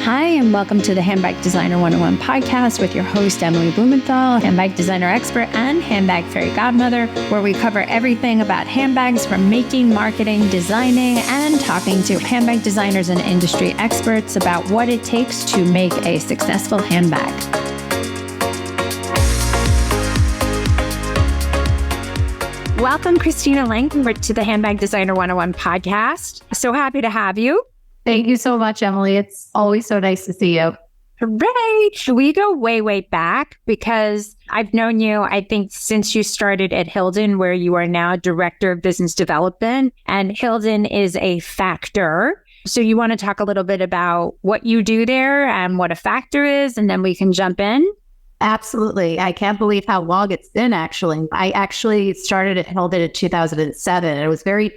Hi, and welcome to the Handbag Designer 101 podcast with your host, Emily Blumenthal, handbag designer expert and handbag fairy godmother, where we cover everything about handbags from making, marketing, designing, and talking to handbag designers and industry experts about what it takes to make a successful handbag. Welcome, Christina L, to the Handbag Designer 101 podcast. So happy to have you. Thank you so much, Emily. It's always so nice to see you. Hooray! We go way back because I've known you, I think, since you started at Hildun, where you are now Director of Business Development. And Hildun is a factor. So you want to talk a little bit about what you do there and what a factor is, and then we can jump in? Absolutely. I can't believe how long it's been, actually. I actually started at Hildun in 2007. It was very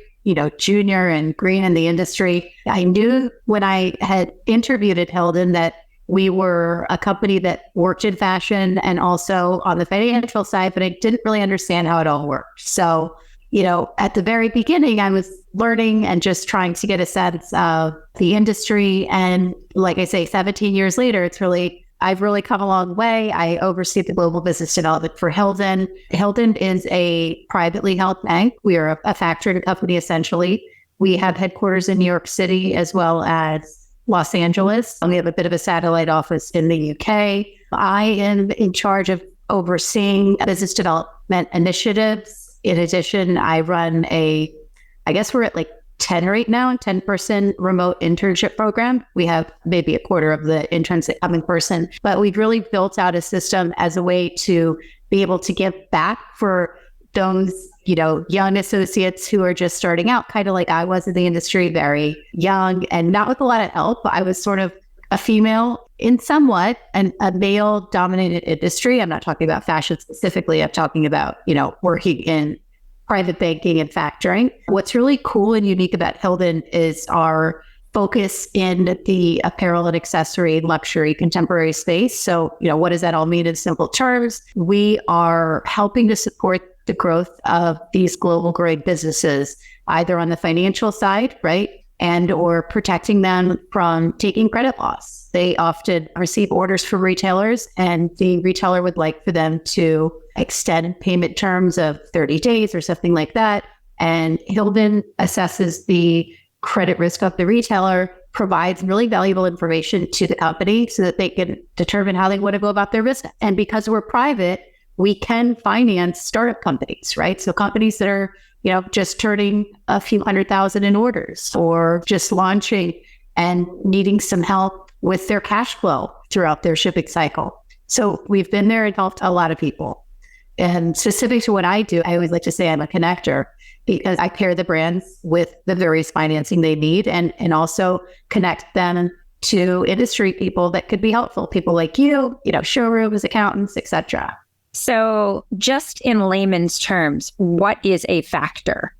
junior and green in the industry. I knew when I had interviewed at Hildun that we were a company that worked in fashion and also on the financial side, but I didn't really understand how it all worked. So, at the very beginning, I was learning and just trying to get a sense of the industry. And like I say, 17 years later, I've really come a long way. I oversee the global business development for Hildun. Hildun is a privately held bank. We are a factory company, essentially. We have headquarters in New York City as well as Los Angeles. We have a bit of a satellite office in the UK. I am in charge of overseeing business development initiatives. In addition, I run I guess we're at 10 right now, 10-person remote internship program. We have maybe a quarter of the interns that come in person, but we've really built out a system as a way to be able to give back for those, young associates who are just starting out, kind of like I was in the industry, very young and not with a lot of help. I was sort of a female in somewhat and a male dominated industry. I'm not talking about fashion specifically. I'm talking about, working in private banking and factoring. What's really cool and unique about Hildun is our focus in the apparel and accessory, luxury, contemporary space. So, what does that all mean in simple terms? We are helping to support the growth of these global grade businesses, either on the financial side, right? And or protecting them from taking credit loss. They often receive orders from retailers and the retailer would like for them to extend payment terms of 30 days or something like that. And Hildun assesses the credit risk of the retailer, provides really valuable information to the company so that they can determine how they want to go about their business. And because we're private, we can finance startup companies, right? So companies that are just turning a few 100,000 in orders or just launching and needing some help with their cash flow throughout their shipping cycle. So we've been there and helped a lot of people. And specific to what I do, I always like to say I'm a connector because I pair the brands with the various financing they need and also connect them to industry people that could be helpful. People like you, showrooms, accountants, etc. So just in layman's terms, what is a factor?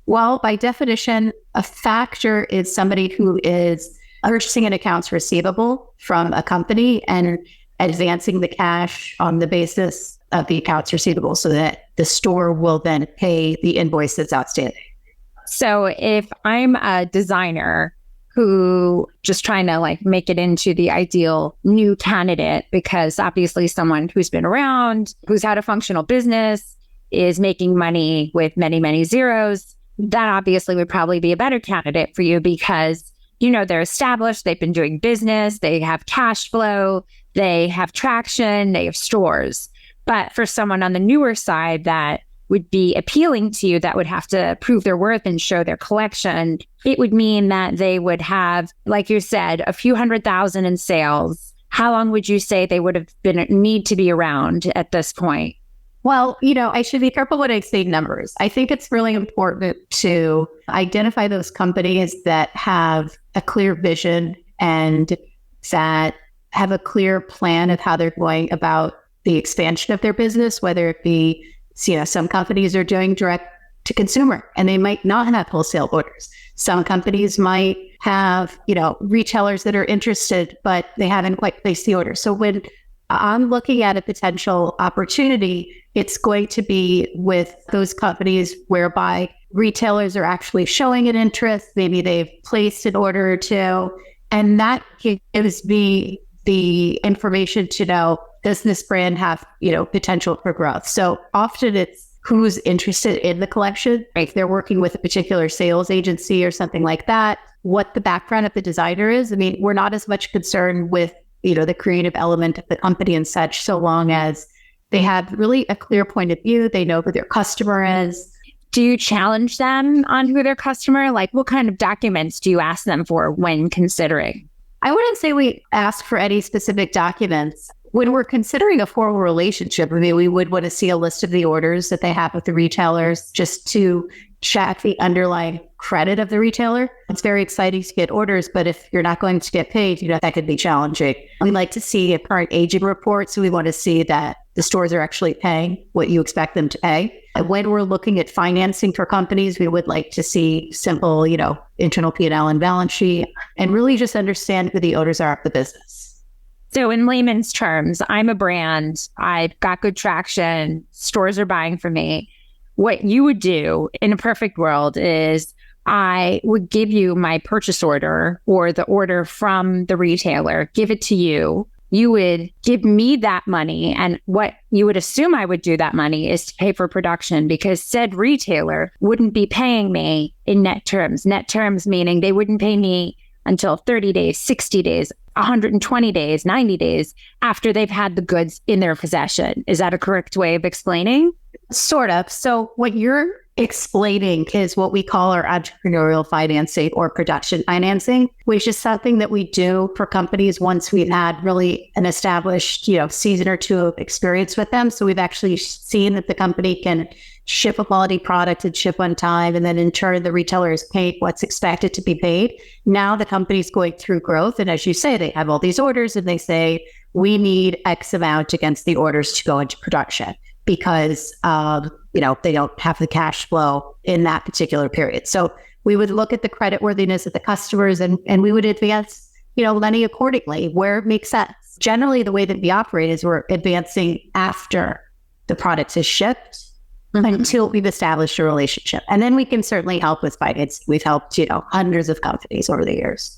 Well, by definition, a factor is somebody who is purchasing an accounts receivable from a company and advancing the cash on the basis of the accounts receivable so that the store will then pay the invoice that's outstanding. So if I'm a designer who just trying to make it into the ideal new candidate, because obviously someone who's been around, who's had a functional business, is making money with many zeros, that obviously would probably be a better candidate for you because, they're established, they've been doing business, they have cash flow, they have traction, they have stores. But for someone on the newer side that would be appealing to you, that would have to prove their worth and show their collection, it would mean that they would have, like you said, a few 100,000 in sales. How long would you say they would have need to be around at this point? Well, I should be careful when I say numbers. I think it's really important to identify those companies that have a clear vision and that have a clear plan of how they're going about the expansion of their business, whether it be, some companies are doing direct to consumer and they might not have wholesale orders. Some companies might have, retailers that are interested, but they haven't quite placed the order. So when I'm looking at a potential opportunity, it's going to be with those companies whereby retailers are actually showing an interest. Maybe they've placed an order or two And that gives me the information to know, does this brand have, potential for growth? So often it's who's interested in the collection. If they're working with a particular sales agency or something like that, what the background of the designer is. I mean, we're not as much concerned with, the creative element of the company and such, so long as they have really a clear point of view. They know who their customer is. Do you challenge them on who their customer? Like, what kind of documents do you ask them for when considering? I wouldn't say we ask for any specific documents. When we're considering a formal relationship, I mean, we would want to see a list of the orders that they have with the retailers just to check the underlying credit of the retailer. It's very exciting to get orders, but if you're not going to get paid, that could be challenging. We like to see a current aging report. So we want to see that the stores are actually paying what you expect them to pay. And when we're looking at financing for companies, we would like to see simple, internal P&L and balance sheet, and really just understand who the owners are of the business. So in layman's terms, I'm a brand, I've got good traction, stores are buying from me. What you would do in a perfect world is I would give you my purchase order or the order from the retailer, give it to you. You would give me that money. And what you would assume I would do that money is to pay for production, because said retailer wouldn't be paying me in net terms. Net terms meaning they wouldn't pay me until 30 days, 60 days, 120 days, 90 days after they've had the goods in their possession. Is that a correct way of explaining? Sort of. So what you're explaining is what we call our entrepreneurial financing or production financing, which is something that we do for companies once we've had really an established, season or two of experience with them. So we've actually seen that the company can ship a quality product and ship on time. And then in turn, the retailer is paid what's expected to be paid. Now the company's going through growth. And as you say, they have all these orders and they say, we need X amount against the orders to go into production because, they don't have the cash flow in that particular period. So we would look at the creditworthiness of the customers and we would advance, money accordingly where it makes sense. Generally, the way that we operate is we're advancing after the product is shipped. Until we've established a relationship. And then we can certainly help with finance. We've helped, hundreds of companies over the years.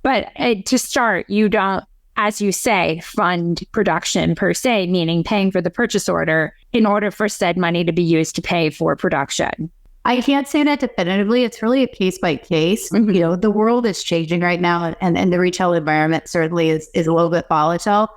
But to start, you don't, as you say, fund production per se, meaning paying for the purchase order in order for said money to be used to pay for production. I can't say that definitively. It's really a case by case. The world is changing right now and the retail environment certainly is a little bit volatile.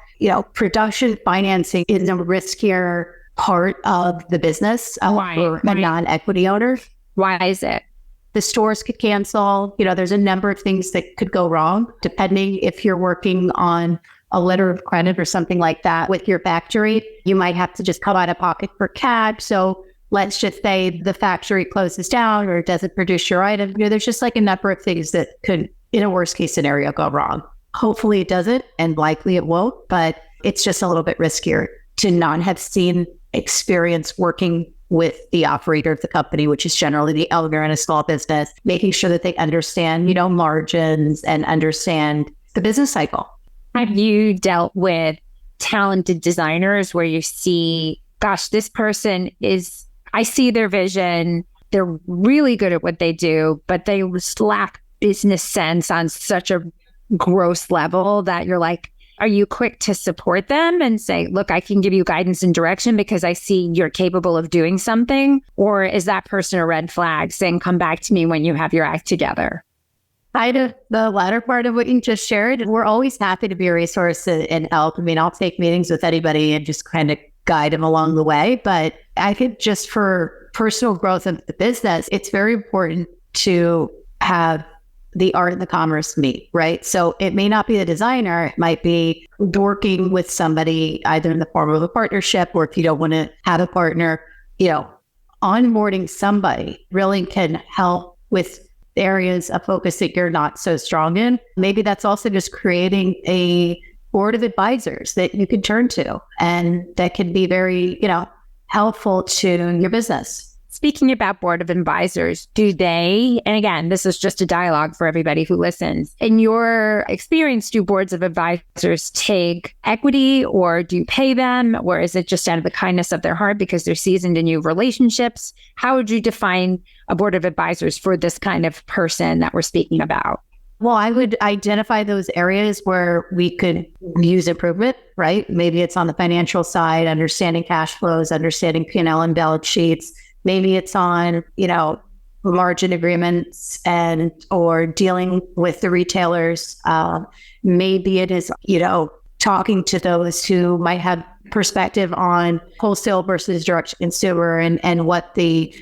Production financing is a riskier part of the business for a non-equity owner. Why is it? The stores could cancel. There's a number of things that could go wrong, depending if you're working on a letter of credit or something like that with your factory. You might have to just come out of pocket for cash. So let's just say the factory closes down or doesn't produce your item. There's just like a number of things that could, in a worst case scenario, go wrong. Hopefully it doesn't, and likely it won't, but it's just a little bit riskier to not have seen experience working with the operator of the company, which is generally the owner in a small business, making sure that they understand, margins and understand the business cycle. Have you dealt with talented designers where you see, gosh, this person I see their vision, they're really good at what they do, but they just lack business sense on such a gross level that you're like, are you quick to support them and say, look, I can give you guidance and direction because I see you're capable of doing something? Or is that person a red flag saying, come back to me when you have your act together? Kind of the latter part of what you just shared. We're always happy to be a resource and help. I mean, I'll take meetings with anybody and just kind of guide them along the way. But I think just for personal growth of the business, it's very important to have the art and the commerce meet, right? So it may not be the designer, it might be working with somebody either in the form of a partnership, or if you don't want to have a partner, onboarding somebody really can help with areas of focus that you're not so strong in. Maybe that's also just creating a board of advisors that you can turn to and that can be very, helpful to your business. Speaking about board of advisors, do they, and again, this is just a dialogue for everybody who listens, in your experience, do boards of advisors take equity, or do you pay them, or is it just out of the kindness of their heart because they're seasoned in new relationships? How would you define a board of advisors for this kind of person that we're speaking about? Well, I would identify those areas where we could use improvement, right? Maybe it's on the financial side, understanding cash flows, understanding P&L and balance sheets. Maybe it's on, margin agreements or dealing with the retailers. Maybe it is, talking to those who might have perspective on wholesale versus direct to consumer and what the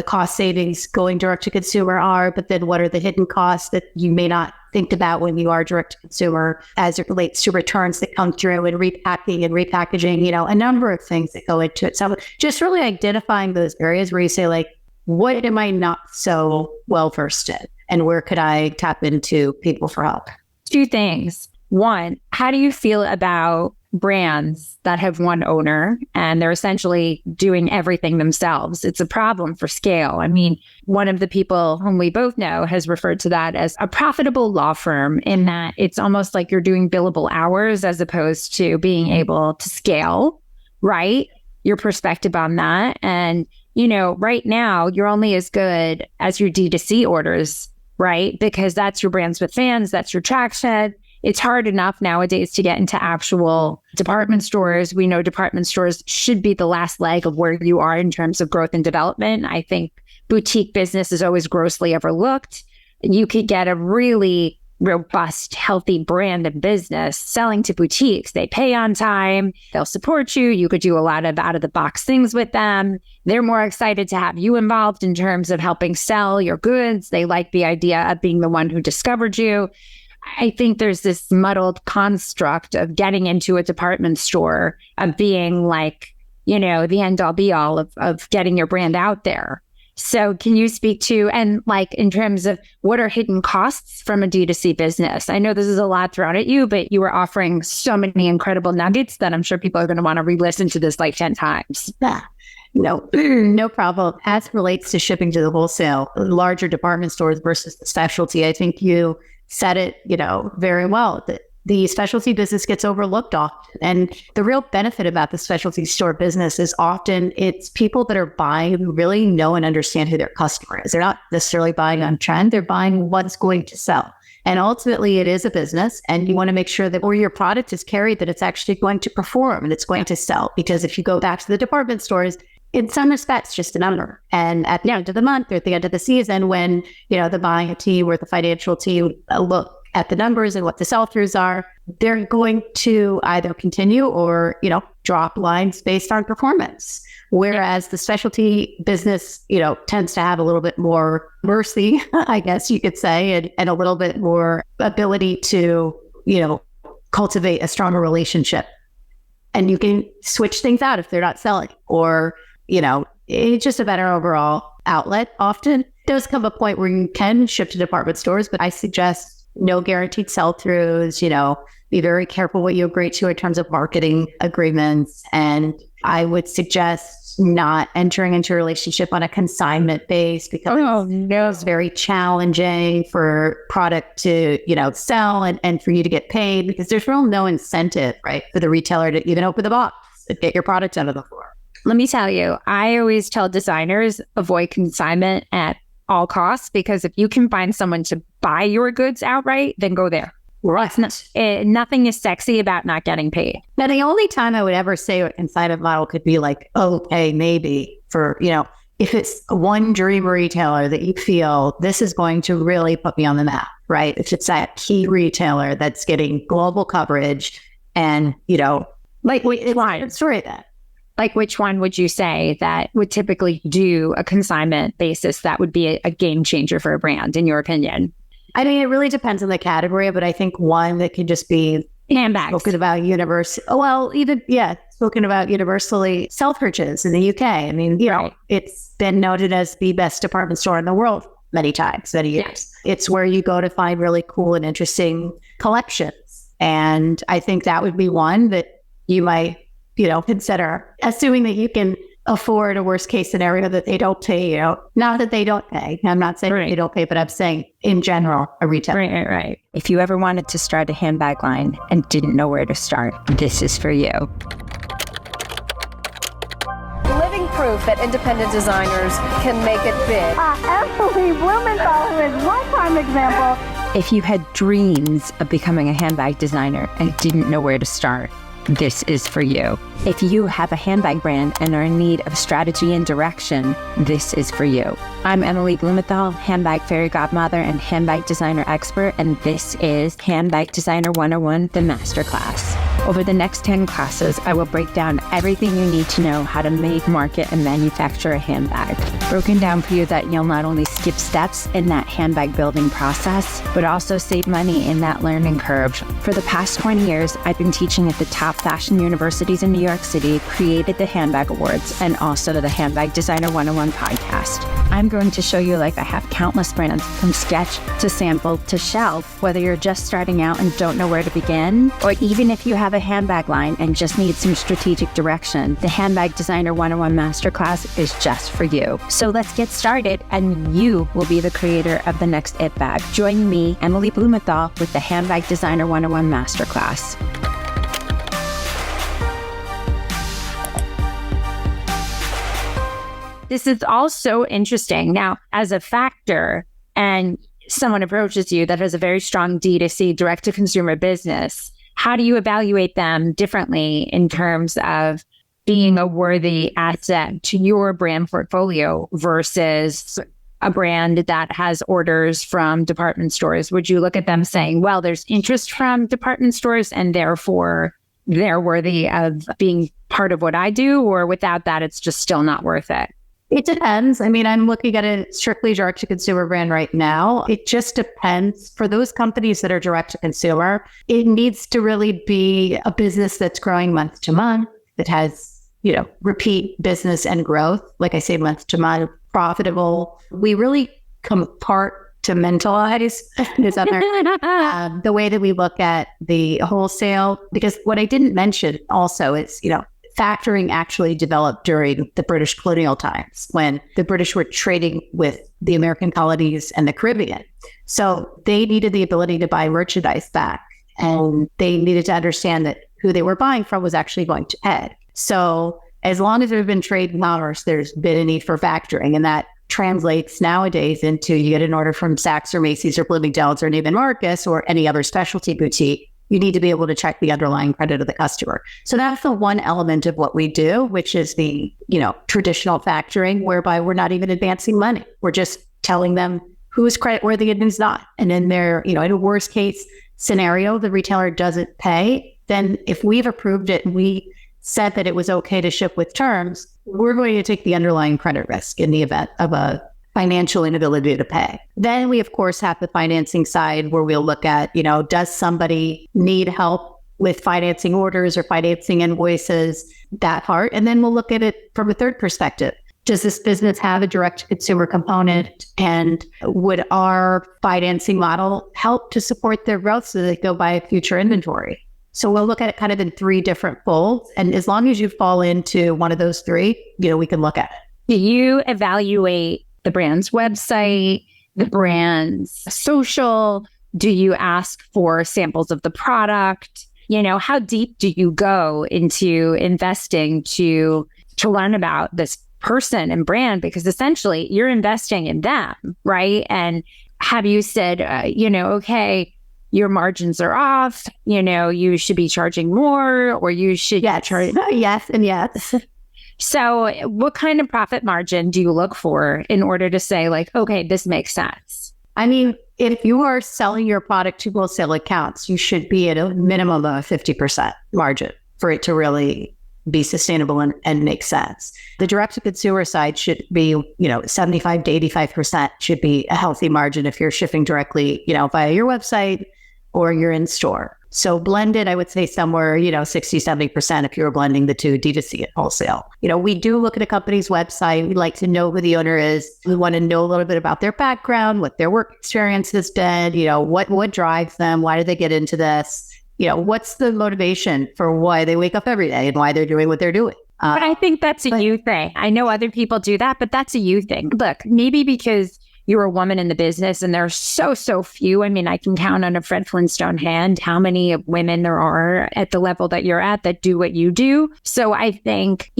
cost savings going direct to consumer are, but then what are the hidden costs that you may not think about when you are direct to consumer as it relates to returns that come through and repacking and repackaging, a number of things that go into it. So just really identifying those areas where you say, like, what am I not so well versed in? And where could I tap into people for help? Two things. One, how do you feel about brands that have one owner and they're essentially doing everything themselves? It's a problem for scale. I mean, one of the people whom we both know has referred to that as a profitable law firm, in that it's almost like you're doing billable hours as opposed to being able to scale, right? Your perspective on that. And, right now you're only as good as your D2C orders, right? Because that's your brands with fans, that's your traction. It's hard enough nowadays to get into actual department stores. We know department stores should be the last leg of where you are in terms of growth and development. I think boutique business is always grossly overlooked. You could get a really robust, healthy brand of business selling to boutiques. They pay on time. They'll support you. You could do a lot of out-of-the-box things with them. They're more excited to have you involved in terms of helping sell your goods. They like the idea of being the one who discovered you. I think there's this muddled construct of getting into a department store, of being like, the end all be all of getting your brand out there. So can you speak to, and like in terms of what are hidden costs from a D2C business? I know this is a lot thrown at you, but you were offering so many incredible nuggets that I'm sure people are going to want to re-listen to this like 10 times. No problem. As it relates to shipping to the wholesale, larger department stores versus the specialty, I think you said it, very well. The specialty business gets overlooked often. And the real benefit about the specialty store business is often it's people that are buying who really know and understand who their customer is. They're not necessarily buying on trend. They're buying what's going to sell. And ultimately, it is a business. And you want to make sure that where your product is carried, that it's actually going to perform and it's going to sell. Because if you go back to the department stores, in some respects, just a number. And at the end of the month or at the end of the season, when, the buying team or the financial team look at the numbers and what the sell-throughs are, they're going to either continue or, drop lines based on performance. Whereas the specialty business, tends to have a little bit more mercy, I guess you could say, and a little bit more ability to, cultivate a stronger relationship. And you can switch things out if they're not selling, or, it's just a better overall outlet. Often does come a point where you can ship to department stores, but I suggest no guaranteed sell-throughs, be very careful what you agree to in terms of marketing agreements. And I would suggest not entering into a relationship on a consignment base, because it's very challenging for product to, sell and for you to get paid, because there's real no incentive, right, for the retailer to even open the box and get your product out of the floor. Let me tell you, I always tell designers, avoid consignment at all costs, because if you can find someone to buy your goods outright, then go there. Right. Nothing is sexy about not getting paid. Now, the only time I would ever say a consignment model could be like, okay, maybe for, if it's one dream retailer that you feel this is going to really put me on the map, right? If it's that key retailer that's getting global coverage and, like which story that. Like, which one would you say that would typically do a consignment basis that would be a game changer for a brand, in your opinion? I mean, it really depends on the category, but I think one that could just be handbags. Spoken about spoken about universally, Selfridges in the UK. I mean, it's been noted as the best department store in the world many times, many years. Yes. It's where you go to find really cool and interesting collections. And I think that would be one that you might consider, assuming that you can afford a worst case scenario that they don't pay, not that they don't pay. I'm not saying they don't pay, but I'm saying in general, a retailer. Right. If you ever wanted to start a handbag line and didn't know where to start, this is for you. Living proof proof that independent designers can make it big. Emily Blumenthal, who is one prime example. If you had dreams of becoming a handbag designer and didn't know where to start, this is for you. If you have a handbag brand and are in need of strategy and direction, this is for you. I'm Emily Blumenthal, handbag fairy godmother and handbag designer expert, and this is Handbag Designer 101, the masterclass. Over the next 10 classes, I will break down everything you need to know how to make, market, and manufacture a handbag. Broken down for you that you'll not only skip steps in that handbag building process, but also save money in that learning curve. For the past 20 years, I've been teaching at the top fashion universities in New York City, created the Handbag Awards, and also the Handbag Designer 101 podcast. I'm going to show you like I have countless brands from sketch to sample to shelf, whether you're just starting out and don't know where to begin, or even if you have a handbag line and just need some strategic direction, the Handbag Designer 101 Masterclass is just for you. So let's get started, and you will be the creator of the next IT bag. Join me, Emily Blumenthal, with the Handbag Designer 101 Masterclass. This is all so interesting. Now, as a factor, and someone approaches you that has a very strong D2C, direct-to-consumer business, how do you evaluate them differently in terms of being a worthy asset to your brand portfolio versus a brand that has orders from department stores? Would you look at them saying, well, there's interest from department stores and therefore they're worthy of being part of what I do, or without that, it's just still not worth it? It depends. I mean, I'm looking at a strictly direct-to-consumer brand right now. It just depends. For those companies that are direct-to-consumer, it needs to really be a business that's growing month to month, that has, repeat business and growth. Like I say, month to month, profitable. We really compartmentalize this other, the way that we look at the wholesale. Because what I didn't mention also is, factoring actually developed during the British colonial times when the British were trading with the American colonies and the Caribbean. So they needed the ability to buy merchandise back, and they needed to understand that who they were buying from was actually going to pay. So as long as there's been trade and commerce, there's been a need for factoring, and that translates nowadays into you get an order from Saks or Macy's or Bloomingdale's or Neiman Marcus or any other specialty boutique. You need to be able to check the underlying credit of the customer. So that's the one element of what we do, which is the, traditional factoring, whereby we're not even advancing money. We're just telling them who's creditworthy and who's not. And in their, in a worst case scenario, the retailer doesn't pay, then if we've approved it and we said that it was okay to ship with terms, we're going to take the underlying credit risk in the event of a financial inability to pay. Then we, of course, have the financing side where we'll look at, does somebody need help with financing orders or financing invoices, that part. And then we'll look at it from a third perspective. Does this business have a direct consumer component? And would our financing model help to support their growth so they go buy future inventory? So we'll look at it kind of in three different folds. And as long as you fall into one of those three, we can look at it. Do you evaluate the brand's website, the brand's social? Do you ask for samples of the product? How deep do you go into investing to learn about this person and brand? Because essentially you're investing in them, right? And have you said, okay, your margins are off, you should be charging more, or you should charge? Yes and yes. So what kind of profit margin do you look for in order to say like, okay, this makes sense? I mean, if you are selling your product to wholesale accounts, you should be at a minimum of a 50% margin for it to really be sustainable and make sense. The direct-to-consumer side should be, 75 to 85% should be a healthy margin if you're shipping directly, via your website or you're in store. So blended, I would say somewhere, 60, 70% if you're blending the two, D2C and wholesale. We do look at a company's website. We like to know who the owner is. We want to know a little bit about their background, what their work experience has been, what drives them, why do they get into this? What's the motivation for why they wake up every day and why they're doing what they're doing? But I think that's a you thing. I know other people do that, but that's a you thing. Look, maybe because you're a woman in the business, and there's so few. I mean, I can count on a Fred Flintstone hand how many women there are at the level that you're at that do what you do. So I think,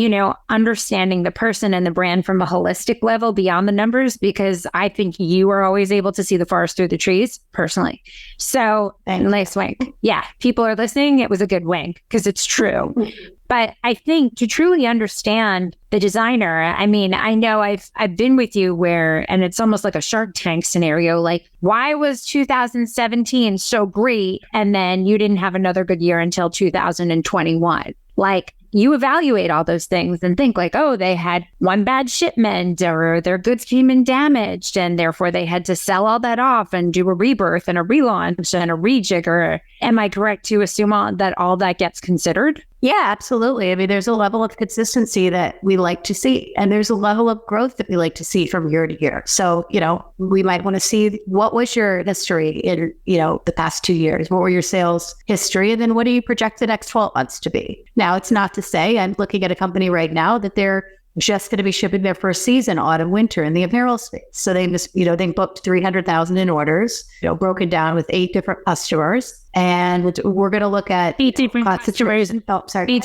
understanding the person and the brand from a holistic level beyond the numbers, because I think you are always able to see the forest through the trees, personally. So, nice wink. Yeah, people are listening. It was a good wink because it's true. But I think to truly understand the designer, I mean, I know I've been with you and it's almost like a Shark Tank scenario. Like, why was 2017 so great and then you didn't have another good year until 2021? Like, you evaluate all those things and think like, oh, they had one bad shipment or their goods came in damaged and therefore they had to sell all that off and do a rebirth and a relaunch and a rejigger. Am I correct to assume that all that gets considered? Yeah, absolutely. I mean, there's a level of consistency that we like to see, and there's a level of growth that we like to see from year to year. So, we might want to see what was your history in, the past 2 years? What were your sales history? And then what do you project the next 12 months to be? Now, it's not to say I'm looking at a company right now that they're just going to be shipping their first season, autumn, winter in the apparel space. So they just, they booked 300,000 in orders, broken down with 8 different customers. And we're going to look at 8 different customers. Eight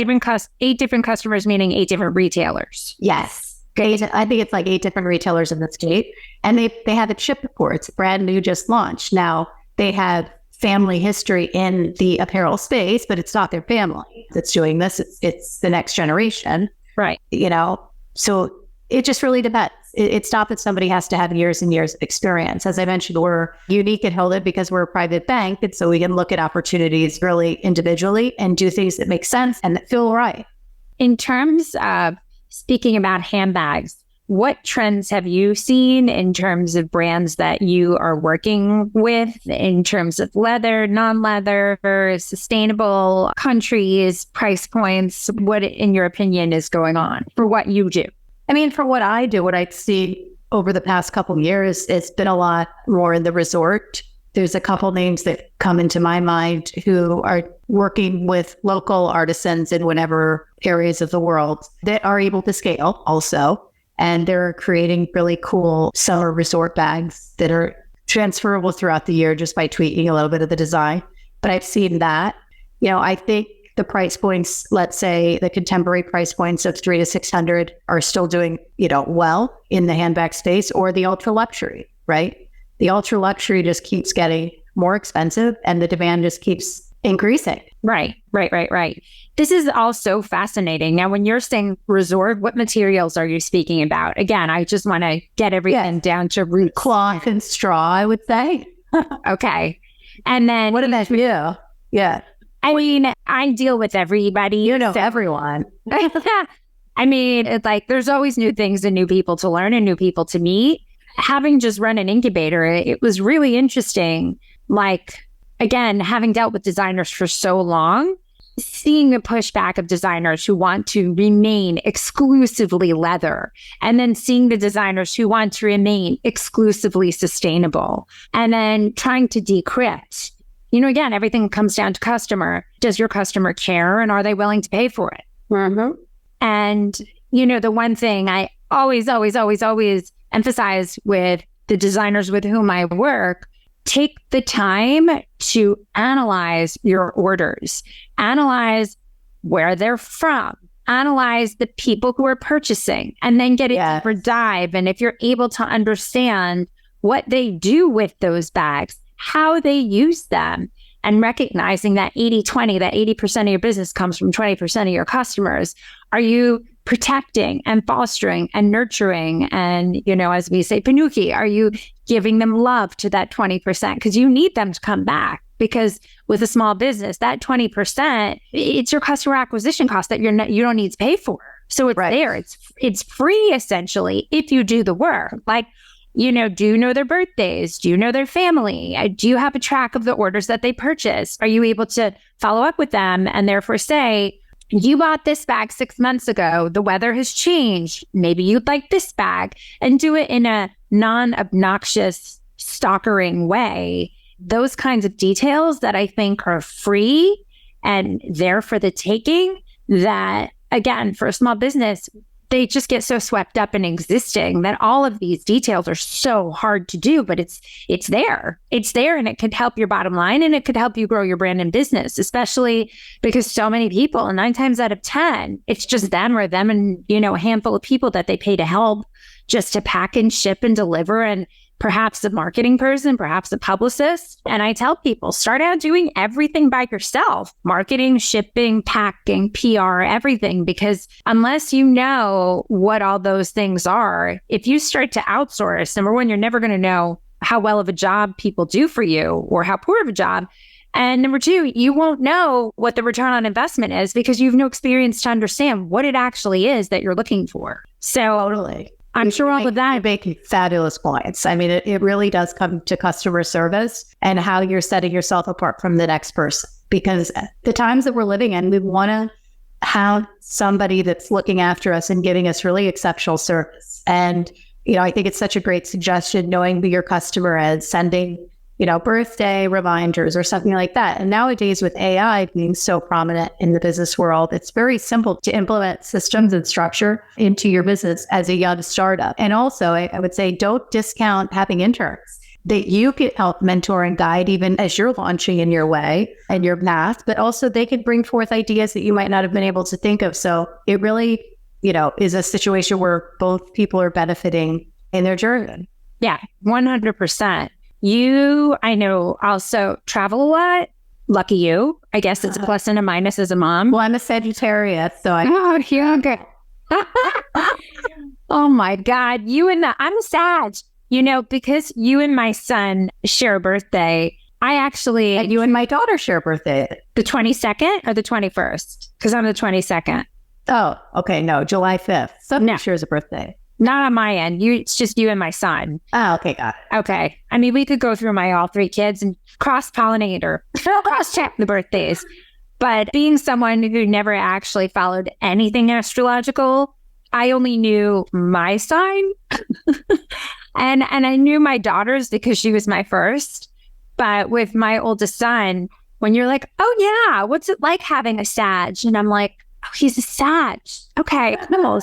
different customers, meaning 8 different retailers. Yes. I think it's like 8 different retailers in the state. And they have it shipped before. It's brand new, just launched. Now they have family history in the apparel space, but it's not their family that's doing this. It's the next generation. Right. So it just really depends. It's not that somebody has to have years and years of experience. As I mentioned, we're unique at Hildun because we're a private bank. And so we can look at opportunities really individually and do things that make sense and that feel right. In terms of speaking about handbags, what trends have you seen in terms of brands that you are working with in terms of leather, non-leather, sustainable countries, price points? What, in your opinion, is going on for what you do? I mean, for what I do, what I see over the past couple of years, it's been a lot more in the resort. There's a couple names that come into my mind who are working with local artisans in whatever areas of the world that are able to scale also. And they're creating really cool summer resort bags that are transferable throughout the year just by tweaking a little bit of the design. But I've seen that. I think the price points, let's say the contemporary price points of $300 to $600 are still doing, well in the handbag space, or the ultra luxury, right? The ultra luxury just keeps getting more expensive and the demand just keeps increasing. Right. This is all so fascinating. Now, when you're saying resort, what materials are you speaking about? Again, I just want to get everything down to root. Cloth and straw, I would say. Okay. And then what about you? Yeah. I mean, I deal with everybody. Everyone. I mean, it's like there's always new things and new people to learn and new people to meet. Having just run an incubator, it was really interesting. Like, again, having dealt with designers for so long, seeing the pushback of designers who want to remain exclusively leather, and then seeing the designers who want to remain exclusively sustainable, and then trying to decrypt. Again, everything comes down to customer. Does your customer care, and are they willing to pay for it? Mm-hmm. And, the one thing I always emphasize with the designers with whom I work, take the time to analyze your orders, analyze where they're from, analyze the people who are purchasing, and then get a deeper dive. And if you're able to understand what they do with those bags, how they use them, and recognizing that 80-20, that 80% of your business comes from 20% of your customers, are you protecting and fostering and nurturing? And, as we say, Panuki, are you giving them love to that 20%? Because you need them to come back. Because with a small business, that 20%, it's your customer acquisition cost that you don't need to pay for. So it's there. It's free, essentially, if you do the work. Like, do you know their birthdays? Do you know their family? Do you have a track of the orders that they purchase? Are you able to follow up with them and therefore say, you bought this bag 6 months ago. The weather has changed. Maybe you'd like this bag, and do it in a non-obnoxious, stalkering way. Those kinds of details that I think are free and there for the taking, that, again, for a small business, they just get so swept up in existing that all of these details are so hard to do, but it's there. It's there, and it could help your bottom line, and it could help you grow your brand and business, especially because so many people, 9 times out of 10, it's just them or them and, a handful of people that they pay to help just to pack and ship and deliver, and perhaps a marketing person, perhaps a publicist. And I tell people, start out doing everything by yourself: marketing, shipping, packing, PR, everything. Because unless you know what all those things are, if you start to outsource, number one, you're never going to know how well of a job people do for you or how poor of a job. And number two, you won't know what the return on investment is because you have no experience to understand what it actually is that you're looking for. So Totally. I'm sure all of that. You're making fabulous points. I mean, it really does come to customer service and how you're setting yourself apart from the next person. Because the times that we're living in, we want to have somebody that's looking after us and giving us really exceptional service. And, I think it's such a great suggestion, knowing who your customer is, sending, birthday reminders or something like that. And nowadays with AI being so prominent in the business world, it's very simple to implement systems and structure into your business as a young startup. And also, I would say, don't discount having interns that you can help mentor and guide even as you're launching in your way and your path, but also they can bring forth ideas that you might not have been able to think of. So it really, is a situation where both people are benefiting in their journey. Yeah, 100%. You, I know, also travel a lot. Lucky you. I guess it's a plus and a minus as a mom. Well, I'm a Sagittarius, so Oh, yeah, okay. Oh my God. I'm a Sag. Because you and my son share a birthday, you and my daughter share a birthday. The 22nd or the 21st? Because I'm the 22nd. Oh, okay. No, July 5th. Somebody shares a birthday. Not on my end. It's just you and my son. Oh, okay. Got it. Okay. I mean, we could go through my all 3 kids and cross-pollinate or cross-check the birthdays. But being someone who never actually followed anything astrological, I only knew my sign. and I knew my daughter's because she was my first. But with my oldest son, when you're like, oh yeah, what's it like having a Sag? And I'm like, oh, he's a Sag. Okay, cool.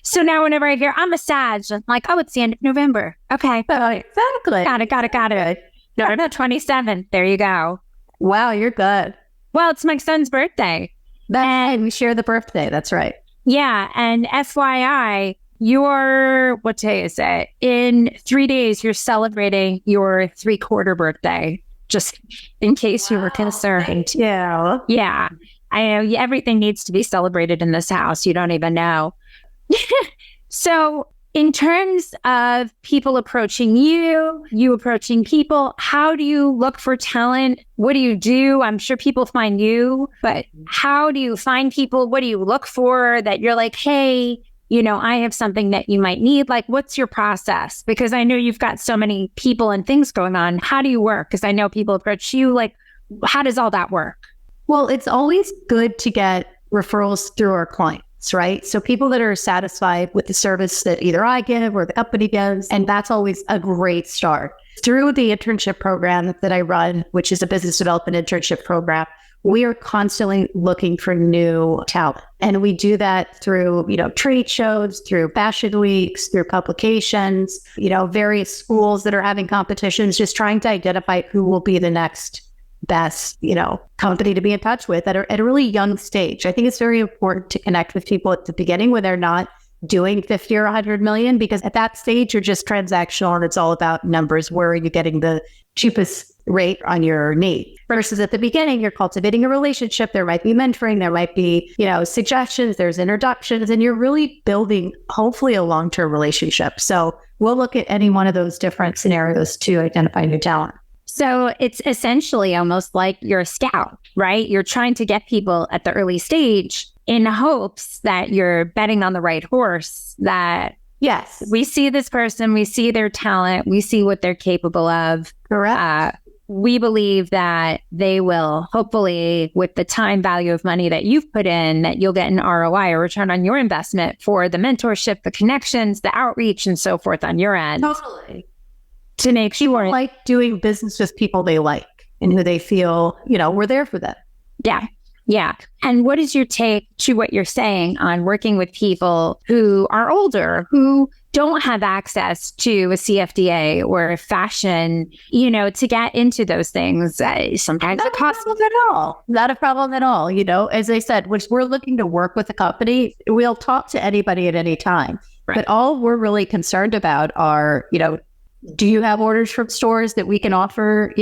So now whenever I hear I'm a Sag, I'm like, oh, it's the end of November. Okay. Exactly. Got it. No, 27. There you go. Wow, you're good. Well, it's my son's birthday. And we share the birthday. That's right. Yeah. And FYI, what day is it? In 3 days, you're celebrating your 3/4 birthday, just in case you were concerned. Yeah. Yeah. I know everything needs to be celebrated in this house. You don't even know. So in terms of people approaching you approaching people, how do you look for talent? What do you do? I'm sure people find you, but how do you find people? What do you look for that you're like, hey, I have something that you might need? Like, what's your process? Because I know you've got so many people and things going on. How do you work? Because I know people approach you. Like, how does all that work? Well, it's always good to get referrals through our clients, right? So people that are satisfied with the service that either I give or the company gives, and that's always a great start. Through the internship program that I run, which is a business development internship program, we are constantly looking for new talent. And we do that through, trade shows, through fashion weeks, through publications, various schools that are having competitions, just trying to identify who will be the next best, company to be in touch with at a really young stage. I think it's very important to connect with people at the beginning when they're not doing 50 or 100 million, because at that stage, you're just transactional and it's all about numbers. Where are you getting the cheapest rate on your need? Versus at the beginning, you're cultivating a relationship. There might be mentoring, there might be, suggestions, there's introductions, and you're really building hopefully a long-term relationship. So we'll look at any one of those different scenarios to identify new talent. So it's essentially almost like you're a scout, right? You're trying to get people at the early stage in hopes that you're betting on the right horse, that yes, we see this person, we see their talent, we see what they're capable of. Correct. We believe that they will, hopefully, with the time value of money that you've put in, that you'll get an ROI, or return on your investment, for the mentorship, the connections, the outreach, and so forth on your end. Totally. To make sure. People like doing business with people they like and who they feel, we're there for them. Yeah. Yeah. And what is your take to what you're saying on working with people who are older, who don't have access to a CFDA or a fashion, to get into those things? Sometimes it costs. Not a problem at all. As I said, when we're looking to work with a company, we'll talk to anybody at any time. Right. But all we're really concerned about are, do you have orders from stores that we can offer,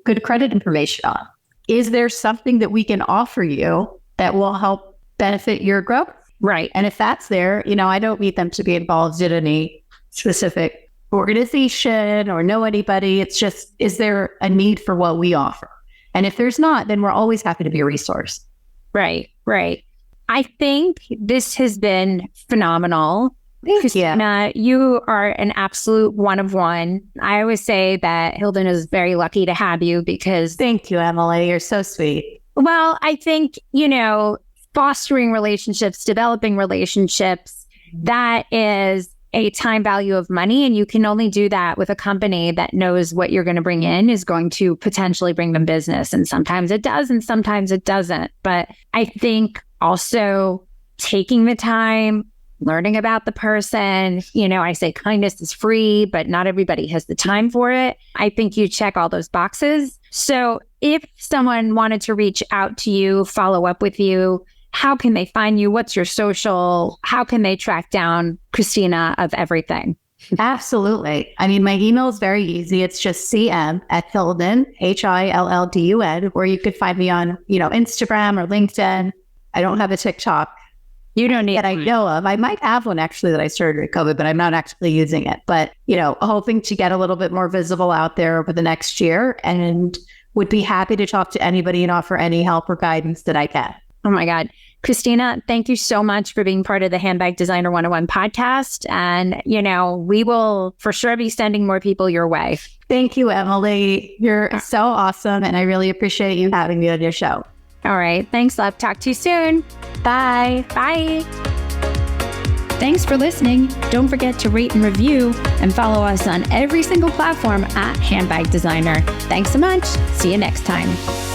good credit information on? Is there something that we can offer you that will help benefit your growth? Right. And if that's there, I don't need them to be involved in any specific organization or know anybody. It's just, is there a need for what we offer? And if there's not, then we're always happy to be a resource. Right. I think this has been phenomenal. Christina, you are an absolute one of one. I always say that Hildun is very lucky to have you because... Thank you, Emily. You're so sweet. Well, I think, fostering relationships, developing relationships, that is a time value of money. And you can only do that with a company that knows what you're going to bring in is going to potentially bring them business. And sometimes it does, and sometimes it doesn't. But I think also taking the time, learning about the person, I say kindness is free, but not everybody has the time for it. I think you check all those boxes. So if someone wanted to reach out to you, follow up with you, how can they find you? What's your social? How can they track down Christina of everything? Absolutely. I mean, my email is very easy. It's just cm@Hildun, Hildun, or you could find me on, Instagram or LinkedIn. I don't have a TikTok. You don't need that I know of. I might have one actually that I started with COVID, but I'm not actually using it. But, hoping to get a little bit more visible out there over the next year, and would be happy to talk to anybody and offer any help or guidance that I can. Oh my God. Christina, thank you so much for being part of the Handbag Designer 101 podcast. And, we will for sure be sending more people your way. Thank you, Emily. You're so awesome. And I really appreciate you having me on your show. All right. Thanks, love. Talk to you soon. Bye. Bye. Thanks for listening. Don't forget to rate and review and follow us on every single platform at Handbag Designer. Thanks so much. See you next time.